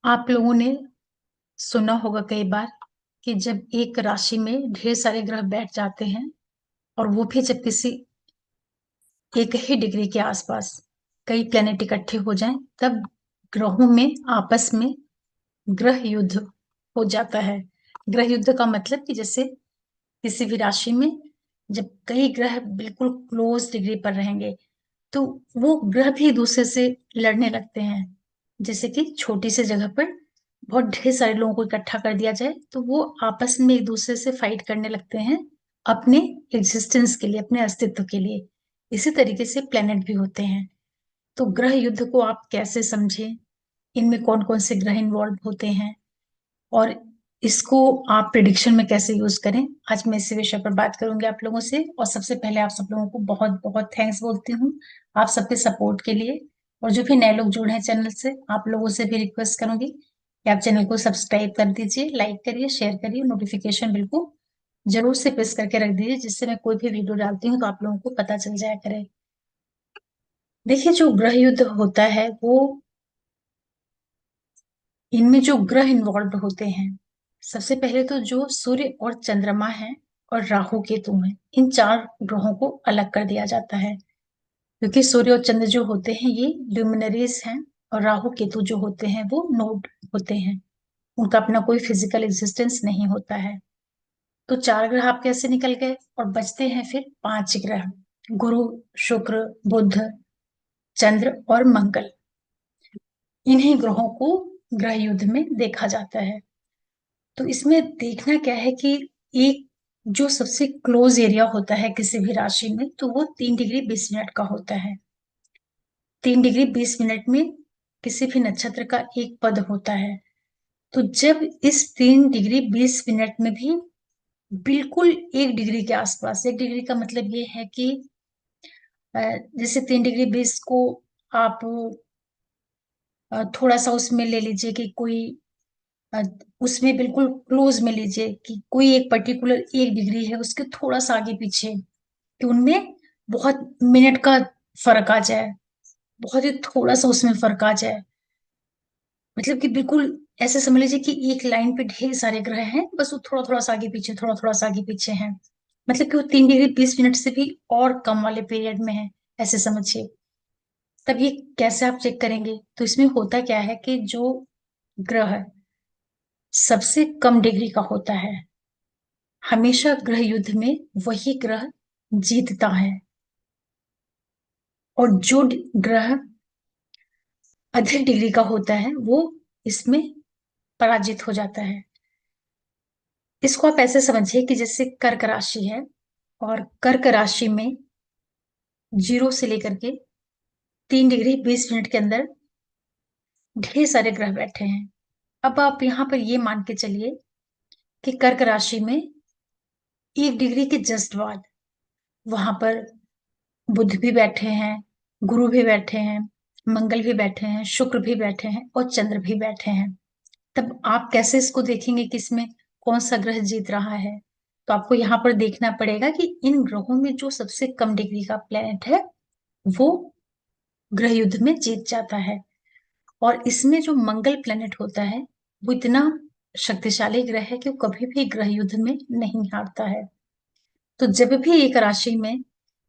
आप लोगों ने सुना होगा कई बार कि जब एक राशि में ढेर सारे ग्रह बैठ जाते हैं और वो भी जब किसी एक ही डिग्री के आसपास कई प्लैनेट इकट्ठे हो जाएं, तब ग्रहों में आपस में ग्रह युद्ध हो जाता है। ग्रह युद्ध का मतलब कि जैसे किसी भी राशि में जब कई ग्रह बिल्कुल क्लोज डिग्री पर रहेंगे तो वो ग्रह भी एक दूसरे से लड़ने लगते हैं। जैसे कि छोटी सी जगह पर बहुत ढेर सारे लोगों को इकट्ठा कर दिया जाए तो वो आपस में एक दूसरे से फाइट करने लगते हैं अपने एग्जिस्टेंस के लिए, अपने अस्तित्व के लिए। इसी तरीके से प्लेनेट भी होते हैं। तो ग्रह युद्ध को आप कैसे समझें, इनमें कौन कौन से ग्रह इन्वॉल्व होते हैं और इसको आप प्रिडिक्शन में कैसे यूज करें, आज मैं इसी विषय पर बात करूंगी आप लोगों से। और सबसे पहले आप सब लोगों को बहुत बहुत थैंक्स बोलती हूँ आप सबके सपोर्ट के लिए। और जो भी नए लोग जुड़े हैं चैनल से, आप लोगों से भी रिक्वेस्ट करूंगी कि आप चैनल को सब्सक्राइब कर दीजिए, लाइक करिए, शेयर करिए, नोटिफिकेशन बिल्कुल जरूर से प्रेस करके रख दीजिए, जिससे मैं कोई भी वीडियो डालती हूँ तो आप लोगों को पता चल जाया करे। देखिए, जो ग्रह युद्ध होता है वो, इनमें जो ग्रह इन्वॉल्व होते हैं, सबसे पहले तो जो सूर्य और चंद्रमा है और राहु केतु है, इन चार ग्रहों को अलग कर दिया जाता है। क्योंकि सूर्य और चंद्र जो होते हैं ये ल्यूमिनरीज हैं और राहु केतु जो होते हैं वो नोड होते हैं। उनका अपना कोई फिजिकल एग्जिस्टेंस नहीं होता है। तो चार ग्रह आप कैसे निकल गए और बचते हैं फिर पांच ग्रह, गुरु, शुक्र, बुध, चंद्र और मंगल। इन्हीं ग्रहों को ग्रह युद्ध में देखा जाता है। तो इसमें देखना क्या है कि एक जो सबसे क्लोज एरिया होता है किसी भी राशि में, तो वो 3 डिग्री 20 मिनट का होता है। 3 डिग्री 20 मिनट में किसी भी नक्षत्र का एक पद होता है। तो जब इस 3 डिग्री 20 मिनट में भी बिल्कुल 1 डिग्री के आसपास, 1 डिग्री का मतलब ये है कि अ, जैसे 3 डिग्री 20 को आप थोड़ा सा उसमें ले लीजिए कि कोई अ, उसमें बिल्कुल क्लोज में लीजिए कि कोई एक पर्टिकुलर 1 डिग्री है उसके थोड़ा सा आगे पीछे, कि उनमें बहुत मिनट का फर्क आ जाए, बहुत ही थोड़ा सा उसमें फर्क आ जाए। मतलब कि बिल्कुल ऐसे समझ लीजिए कि एक लाइन पे ढेर सारे ग्रह हैं, बस वो थोड़ा थोड़ा सा आगे पीछे, थोड़ा थोड़ा सा आगे पीछे हैं। मतलब कि वो 3 डिग्री 20 मिनट से भी और कम वाले पीरियड में है, ऐसे समझिए। तब ये कैसे आप चेक करेंगे? तो इसमें होता क्या है कि जो ग्रह सबसे कम डिग्री का होता है, हमेशा ग्रह युद्ध में वही ग्रह जीतता है। और जो ग्रह अधिक डिग्री का होता है वो इसमें पराजित हो जाता है। इसको आप ऐसे समझिए कि जैसे कर्क राशि है और कर्क राशि में 0 से लेकर के 3 डिग्री 20 मिनट के अंदर ढेर सारे ग्रह बैठे हैं। अब आप यहाँ पर ये मान के चलिए कि कर्क राशि में 1 डिग्री के जस्ट बाद वहां पर बुध भी बैठे हैं, गुरु भी बैठे हैं, मंगल भी बैठे हैं, शुक्र भी बैठे हैं और चंद्र भी बैठे हैं। तब आप कैसे इसको देखेंगे कि इसमें कौन सा ग्रह जीत रहा है? तो आपको यहाँ पर देखना पड़ेगा कि इन ग्रहों में जो सबसे कम डिग्री का प्लेनेट है वो ग्रह युद्ध में जीत जाता है। और इसमें जो मंगल प्लेनेट होता है वो इतना शक्तिशाली ग्रह है कि वो कभी भी ग्रह युद्ध में नहीं हारता है। तो जब भी एक राशि में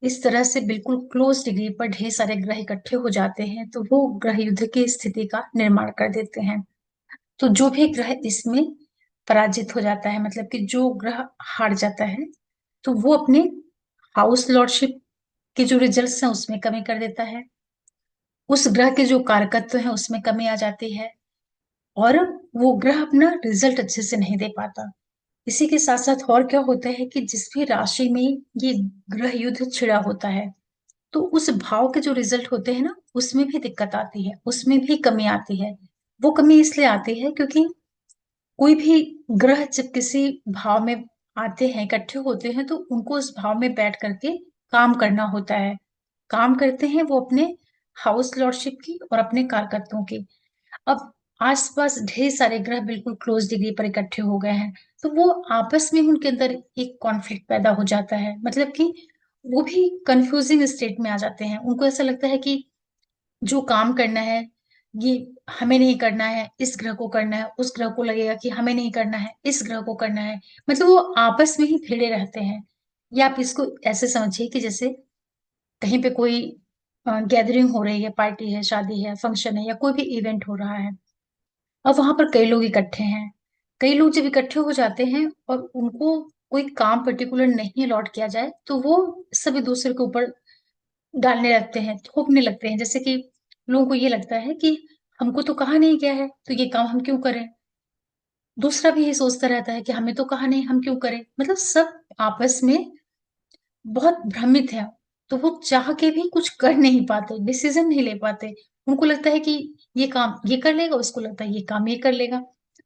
इस तरह से बिल्कुल क्लोज डिग्री पर ढेर सारे ग्रह इकट्ठे हो जाते हैं तो वो ग्रह युद्ध की स्थिति का निर्माण कर देते हैं। तो जो भी ग्रह इसमें पराजित हो जाता है, मतलब कि जो ग्रह हार जाता है, तो वो अपने हाउस लॉर्डशिप के जो रिजल्ट्स हैं उसमें कमी कर देता है। उस ग्रह के जो कारकत्व है उसमें कमी आ जाती है और वो ग्रह अपना रिजल्ट अच्छे से नहीं दे पाता। इसी के साथ साथ और क्या होता है कि जिस भी राशि में ये ग्रह युद्ध छिड़ा होता है, तो उस भाव के जो रिजल्ट होते हैं ना उसमें भी दिक्कत आती है, उसमें भी कमी आती है। वो कमी इसलिए आती है क्योंकि कोई भी ग्रह जब किसी भाव में आते हैं, इकट्ठे होते हैं, तो उनको उस भाव में बैठ करके काम करना होता है। काम करते हैं वो अपने हाउस लॉर्डशिप की और अपने कारकत्वों की। अब आसपास ढेर सारे ग्रह बिल्कुल क्लोज डिग्री पर इकट्ठे हो गए हैं, तो वो आपस में उनके अंदर एक कॉन्फ्लिक्ट पैदा हो जाता है। मतलब कि वो भी कंफ्यूजिंग स्टेट में आ जाते हैं। उनको ऐसा लगता है कि जो काम करना है, ये हमें नहीं करना है, इस ग्रह को करना है, उस ग्रह को लगेगा कि हमें नहीं करना है, इस ग्रह को करना है। मतलब वो आपस में ही भिड़े रहते हैं। या आप इसको ऐसे समझिए कि जैसे कहीं पे कोई गैदरिंग हो रही है, पार्टी है, शादी है, फंक्शन है, या कोई भी इवेंट हो रहा है। अब वहां पर कई लोग इकट्ठे हैं। कई लोग जब इकट्ठे हो जाते हैं और उनको कोई काम पर्टिकुलर नहीं अलॉट किया जाए, तो वो सब एक दूसरे के ऊपर डालने लगते हैं, थोपने लगते हैं। जैसे कि लोगों को ये लगता है कि हमको तो कहा नहीं गया है, तो ये काम हम क्यों करें। दूसरा भी ये सोचता रहता है कि हमें तो कहा नहीं, हम क्यों करें। मतलब सब आपस में बहुत भ्रमित है। तो वो चाह के भी कुछ कर नहीं पाते, डिसीजन नहीं ले पाते। उनको लगता है कि ये काम ये कर लेगा, उसको लगता है ये काम ये कर लेगा।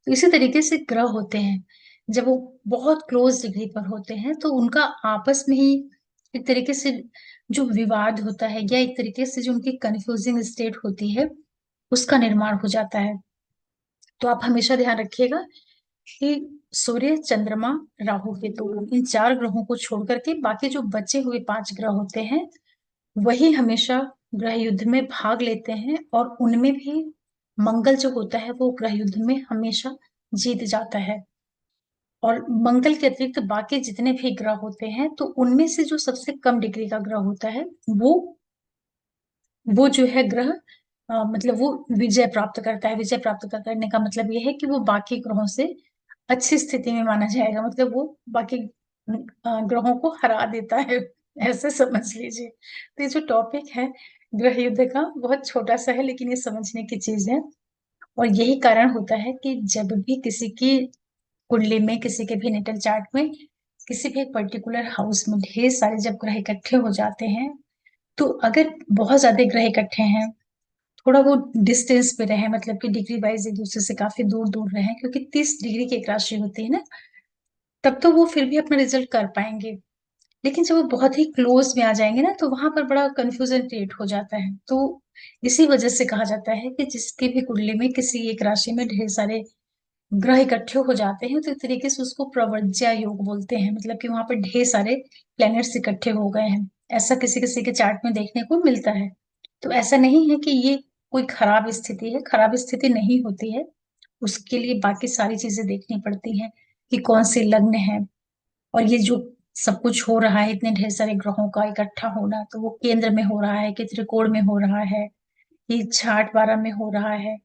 तो इसी तरीके से ग्रह होते हैं। जब वो बहुत क्लोज डिग्री पर होते हैं तो उनका आपस में ही एक तरीके से जो विवाद होता है, या एक तरीके से जो उनकी कंफ्यूजिंग स्टेट होती है, उसका निर्माण हो जाता है। तो आप हमेशा ध्यान रखिएगा कि सूर्य, चंद्रमा, राहु, केतु, इन चार ग्रहों को छोड़ करके बाकी जो बचे हुए पांच ग्रह होते हैं, वही हमेशा ग्रह युद्ध में भाग लेते हैं। और उनमें भी मंगल जो होता है वो ग्रह युद्ध में हमेशा जीत जाता है। और मंगल के अतिरिक्त बाकी जितने भी ग्रह होते हैं, तो उनमें से जो सबसे कम डिग्री का ग्रह होता है, वो जो है ग्रह मतलब वो विजय प्राप्त करता है। विजय प्राप्त करने का मतलब ये है कि वो बाकी ग्रहों से अच्छी स्थिति में माना जाएगा। मतलब वो बाकी ग्रहों को हरा देता है, ऐसे समझ लीजिए। तो ये जो टॉपिक है ग्रह युद्ध का, बहुत छोटा सा है, लेकिन ये समझने की चीज है। और यही कारण होता है कि जब भी किसी की कुंडली में, किसी के भी नेटल चार्ट में, किसी भी एक पर्टिकुलर हाउस में ढेर सारे जब ग्रह इकट्ठे हो जाते हैं, तो अगर बहुत ज्यादा ग्रह इकट्ठे हैं, थोड़ा वो डिस्टेंस पे रहे, मतलब कि डिग्री वाइज एक दूसरे से काफी दूर दूर रहे, क्योंकि 30 डिग्री की एक राशि होती है ना, तब तो वो फिर भी अपना रिजल्ट कर पाएंगे। लेकिन जब वो बहुत ही क्लोज में आ जाएंगे ना, तो वहां पर बड़ा कंफ्यूजन क्रिएट हो जाता है। तो इसी वजह से कहा जाता है कि जिसकी भी कुंडली में किसी एक राशि में ढेर सारे ग्रह इकट्ठे हो जाते हैं, तो एक तरीके से उसको प्रवर्ज्या योग बोलते हैं। मतलब कि वहां पर ढेर सारे प्लैनेट्स इकट्ठे हो गए हैं। ऐसा किसी किसी के चार्ट में देखने को मिलता है। तो ऐसा नहीं है कि ये कोई खराब स्थिति है, खराब स्थिति नहीं होती है। उसके लिए बाकी सारी चीजें देखनी पड़ती हैं कि कौन सी लग्न है। और ये जो सब कुछ हो रहा है, इतने ढेर सारे ग्रहों का इकट्ठा होना, तो वो केंद्र में हो रहा है कि त्रिकोण में हो रहा है, कि छाठ बारह में हो रहा है,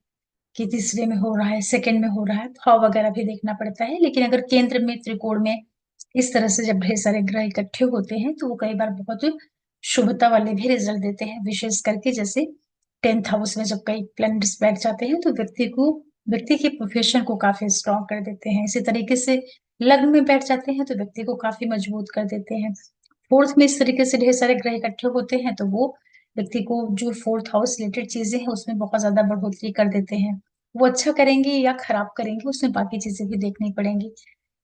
कि तीसरे में हो रहा है, सेकंड में हो रहा है, भाव वगैरह भी देखना पड़ता है। लेकिन अगर केंद्र में, त्रिकोण में इस तरह से जब ढेर सारे ग्रह इकट्ठे होते हैं, तो वो कई बार बहुत शुभता वाले भी रिजल्ट देते हैं। विशेष करके जैसे 10th हाउस में जब कई प्लैनेट्स बैठ जाते हैं, तो व्यक्ति के प्रोफेशन को काफी स्ट्रॉन्ग कर देते हैं। इसी तरीके से लग्न में बैठ जाते हैं तो व्यक्ति को काफी मजबूत कर देते हैं। फोर्थ में इस तरीके से ढेर सारे ग्रह इकट्ठे होते हैं, तो वो व्यक्ति को जो 4th हाउस रिलेटेड चीजें हैं उसमें बहुत ज्यादा बढ़ोतरी कर देते हैं। वो अच्छा करेंगे या खराब करेंगे, उसमें बाकी चीजें भी देखनी पड़ेंगी।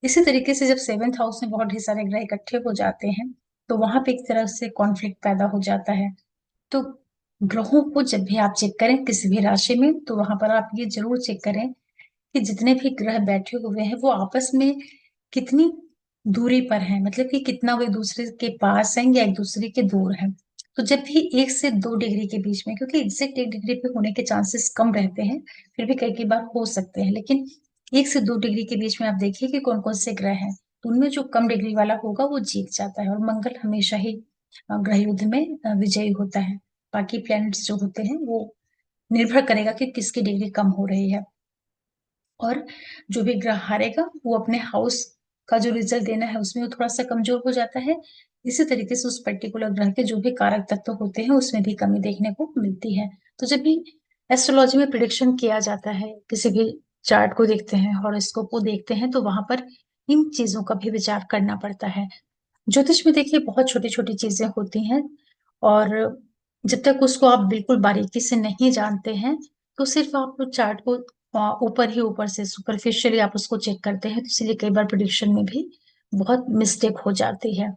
इसी तरीके से जब 7th हाउस में बहुत ढेर सारे ग्रह इकट्ठे हो जाते हैं, तो वहां पे एक तरह से कॉन्फ्लिक्ट पैदा हो जाता है। तो ग्रहों को जब भी आप चेक करें किसी भी राशि में, तो वहां पर आप ये जरूर चेक करें कि जितने भी ग्रह बैठे हुए हैं वो आपस में कितनी दूरी पर हैं। मतलब कि कितना वो एक दूसरे के पास हैं या एक दूसरे के दूर हैं। तो जब भी 1 से 2 डिग्री के बीच में, क्योंकि एग्जैक्ट 1 डिग्री पे होने के चांसेस कम रहते हैं, फिर भी कई कई बार हो सकते हैं, लेकिन 1 से 2 डिग्री के बीच में आप देखिए कि कौन कौन से ग्रह हैं। तो उनमें जो कम डिग्री वाला होगा वो जीत जाता है। और मंगल हमेशा ही ग्रह युद्ध में विजयी होता है। बाकी प्लैनेट्स जो होते हैं वो निर्भर करेगा कि किसकी डिग्री कम हो रही है। और जो भी ग्रह हारेगा वो अपने हाउस का जो रिजल्ट देना है उसमें वो थोड़ा सा कमजोर हो जाता है। इसी तरीके से उस पर्टिकुलर ग्रह के जो भी कारक तत्व होते हैं उसमें भी कमी देखने को मिलती है। तो जब भी एस्ट्रोलॉजी में प्रिडिक्शन किया जाता है, किसी भी चार्ट को देखते हैं, हॉरोस्कोप को देखते हैं, तो वहां पर इन चीजों का भी विचार करना पड़ता है। ज्योतिष में देखिए बहुत छोटी छोटी चीजें होती हैं। और जब तक उसको आप बिल्कुल बारीकी से नहीं जानते हैं, तो सिर्फ आप चार्ट को ऊपर ही ऊपर से सुपरफिशियली आप उसको चेक करते हैं, तो इसलिए कई बार प्रिडिक्शन में भी बहुत मिस्टेक हो जाती है।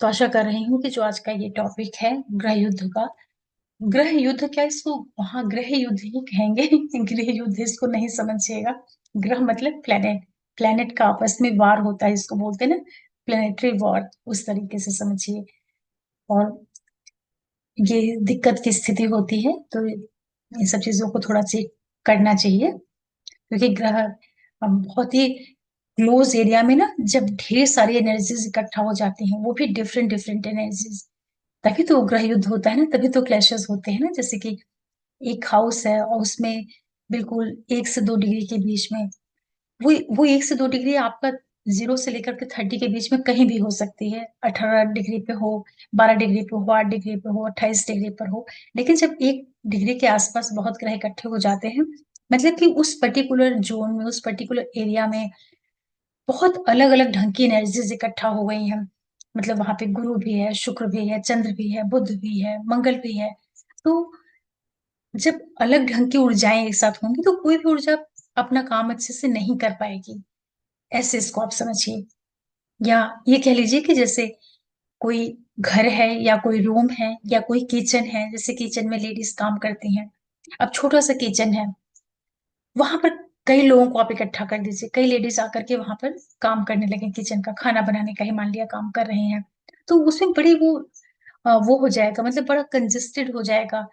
तो आशा कर रही हूँ कि जो आज का ये टॉपिक है ग्रह युद्ध का, ग्रह युद्ध क्या, इसको वहां ग्रह युद्ध ही कहेंगे गृह युद्ध इसको नहीं समझिएगा। ग्रह मतलब प्लेनेट, प्लेनेट का आपस में वार होता है, इसको बोलते हैं ना प्लेनेटरी वॉर, उस तरीके से समझिए। और ये दिक्कत की स्थिति होती है। तो इन सब चीज़ों को थोड़ा चेक करना चाहिए, क्योंकि ग्रह बहुत ही क्लोज़ एरिया में ना जब ढेर सारी एनर्जीज़ इकट्ठा हो जाती हैं, वो भी डिफरेंट डिफरेंट एनर्जीज़, तभी तो ग्रह युद्ध होता है ना, तभी तो क्लैशेस होते हैं ना। जैसे कि एक हाउस है और उसमें बिल्कुल 1 से 2 डिग्री के बीच में, वो 1 से 2 डिग्री आपका 0 से लेकर के 30 के बीच में कहीं भी हो सकती है। 18 डिग्री पे हो, 12 डिग्री पे हो, 8 डिग्री पे हो, 28 डिग्री पर हो। लेकिन जब 1 डिग्री के आसपास बहुत ग्रह इकट्ठे हो जाते हैं, मतलब कि उस पर्टिकुलर ज़ोन में, उस पर्टिकुलर एरिया में बहुत अलग-अलग ढंग की एनर्जीज़ इकट्ठा हो गई हैं। मतलब वहाँ पे गुरु भी है, शुक्र भी है, चंद्र भी है, बुध भी है, मंगल भी है। तो जब अलग ढंग की ऊर्जाएँ एक साथ होंगी, तो कोई भी ऊर्जा अपना काम अच्छे से नहीं कर पाएगी। ऐसे इसको आप समझिए। या ये कह लीजिए कि जैसे कोई घर है या कोई रूम है या कोई किचन है, जैसे किचन में लेडीज़ काम करती हैं। अब छोटा-सा किचन है, वहाँ पर कई लोगों को आप इकट्ठा कर दीजिए, कई लेडीज़ आकर के वहाँ पर काम करने लगें किचन का, खाना बनाने का ही मान लिया काम कर रही हैं। तो उसमें बड़ी वो हो जाएगा, मतलब बड़ा कंजेस्टेड हो जाएगा,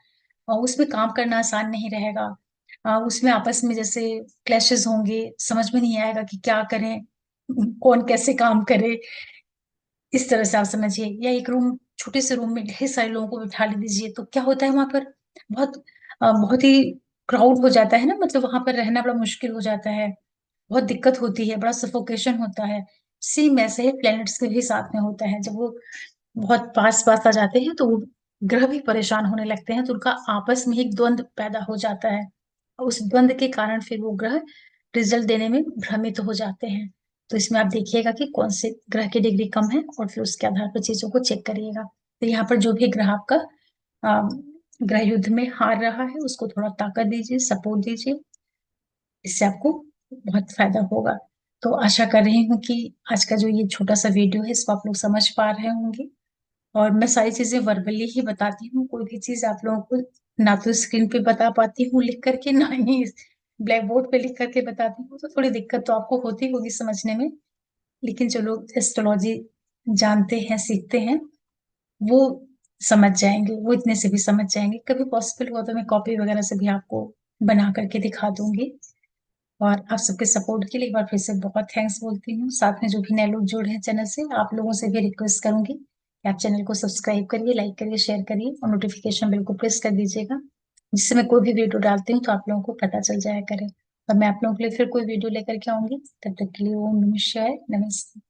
उसमें काम करना आसान नहीं रहेगा। उसमें आपस में जैसे क्लैशेज़ होंगे, समझ में नहीं आएगा कि क्या करें, कौन कैसे काम करे, इस तरह से आप समझिए। या एक रूम, छोटे से रूम में ढेर सारे लोगों को बिठा दीजिए, तो क्या होता है वहाँ पर बहुत बहुत ही क्राउड हो जाता है ना, मतलब वहाँ पर रहना बड़ा मुश्किल हो जाता है, बहुत दिक्कत होती है, बड़ा सफोकेशन होता है। सेम ऐसे ही प्लैनेट्स के भी साथ में होता है, जब वो बहुत पास-पास आ जाते हैं, तो वो ग्रह भी परेशान होने लगते हैं, तो उनका आपस में एक द्वंद पैदा हो जाता है। और उस द्वंद के कारण फिर वो ग्रह रिज़ल्ट देने में भ्रमित हो जाते हैं। तो इसमें आप देखिएगा कि कौन से ग्रह की डिग्री कम है और फिर उसके आधार पर चीज़ों को चेक करिएगा। तो यहाँ पर जो भी ग्रह आपका अ, गृह युद्ध में हार रहा है, उसको थोड़ा ताकत दीजिए, सपोर्ट दीजिए, इससे आपको बहुत फ़ायदा होगा। तो आशा कर रही हूँ कि आज का जो ये छोटा-सा वीडियो है, इसको आप लोग समझ पा रहे होंगे। और मैं सारी चीज़ें वर्बली ही बताती हूँ, कोई भी चीज़ आप लोगों को ना तो स्क्रीन पे बता पाती हूँ लिख कर के, ना ही ब्लैक बोर्ड पे लिख कर के बताती हूँ, तो थोड़ी दिक्कत तो आपको होती होगी समझने में। लेकिन जो लोग एस्ट्रोलॉजी जानते हैं, सीखते हैं, वो समझ जाएँगे, वो इतने से भी समझ जाएँगे। कभी पॉसिबल हुआ तो मैं कॉपी वगैरह से भी आपको बना कर के दिखा दूँगी। और आप सबके सपोर्ट के लिए एक बार फिर से बहुत थैंक्स बोलती हूँ। साथ में जो भी नए लोग जुड़े हैं चैनल से, आप लोगों से भी रिक्वेस्ट करूँगी कि आप चैनल को सब्सक्राइब करिए, लाइक करिए, शेयर करिए और नोटिफ़िकेशन बेल को प्रेस कर दीजिएगा, जिससे मैं कोई भी वीडियो डालती हूँ तो आप लोगों को पता चल जाया करे। और मैं आप लोगों के लिए फिर कोई वीडियो लेकर के आऊँगी। तब तक के लिए ओम नमः शिवाय, नमस्ते।